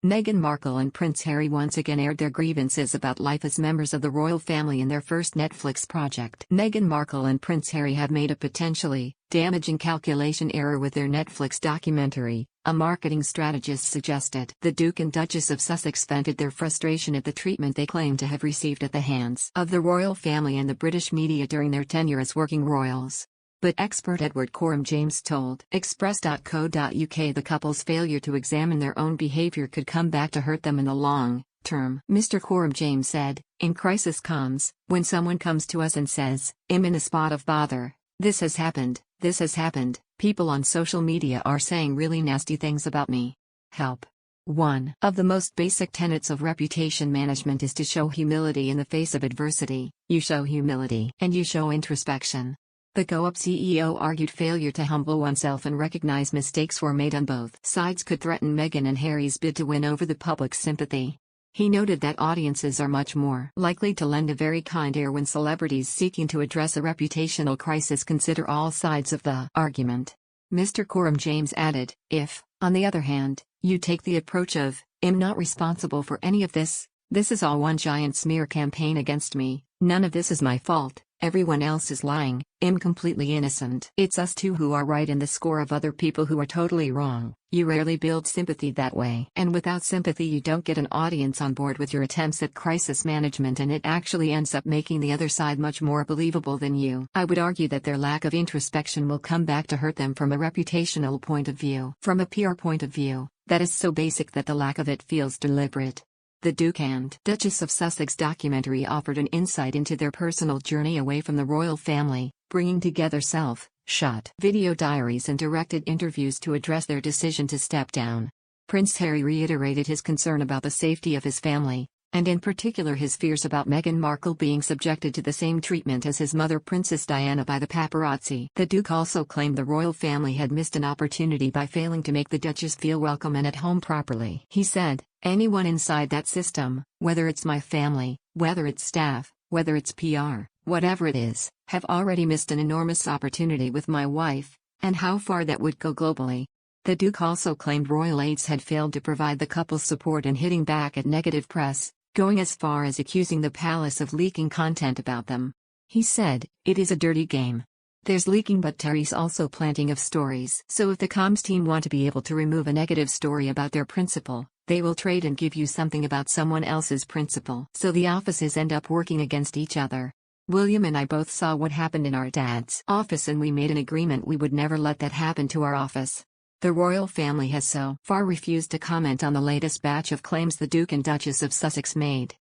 Meghan Markle and Prince Harry once again aired their grievances about life as members of the royal family in their first Netflix project. Meghan Markle and Prince Harry have made a potentially damaging calculation error with their Netflix documentary, a marketing strategist suggested. The Duke and Duchess of Sussex vented their frustration at the treatment they claim to have received at the hands of the royal family and the British media during their tenure as working royals. But expert Edward Coram-James told Express.co.uk the couple's failure to examine their own behaviour could come back to hurt them in the long term. Mr. Coram-James said, "In crisis comes, when someone comes to us and says, 'I'm in a spot of bother, this has happened, people on social media are saying really nasty things about me. Help.' One of the most basic tenets of reputation management is to show humility in the face of adversity. You show humility and you show introspection." The Go-Up CEO argued failure to humble oneself and recognize mistakes were made on both sides could threaten Meghan and Harry's bid to win over the public's sympathy. He noted that audiences are much more likely to lend a very kind ear when celebrities seeking to address a reputational crisis consider all sides of the argument. Mr. Coram-James added, "If, on the other hand, you take the approach of, 'I'm not responsible for any of this is all one giant smear campaign against me, none of this is my fault, everyone else is lying, I'm completely innocent. It's us two who are right and the score of other people who are totally wrong,' you rarely build sympathy that way. And without sympathy you don't get an audience on board with your attempts at crisis management, and it actually ends up making the other side much more believable than you. I would argue that their lack of introspection will come back to hurt them from a reputational point of view. From a PR point of view, that is so basic that the lack of it feels deliberate." The Duke and Duchess of Sussex documentary offered an insight into their personal journey away from the royal family, bringing together self-shot video diaries and directed interviews to address their decision to step down. Prince Harry reiterated his concern about the safety of his family, and in particular his fears about Meghan Markle being subjected to the same treatment as his mother Princess Diana by the paparazzi. The Duke also claimed the royal family had missed an opportunity by failing to make the Duchess feel welcome and at home properly. He said, "Anyone inside that system, whether it's my family, whether it's staff, whether it's PR, whatever it is, have already missed an enormous opportunity with my wife, and how far that would go globally." The Duke also claimed royal aides had failed to provide the couple's support in hitting back at negative press, going as far as accusing the palace of leaking content about them. He said, "It is a dirty game. There's leaking but Terry's also planting of stories. So if the comms team want to be able to remove a negative story about their principal, they will trade and give you something about someone else's principal. So the offices end up working against each other. William and I both saw what happened in our dad's office and we made an agreement we would never let that happen to our office." The royal family has so far refused to comment on the latest batch of claims the Duke and Duchess of Sussex made.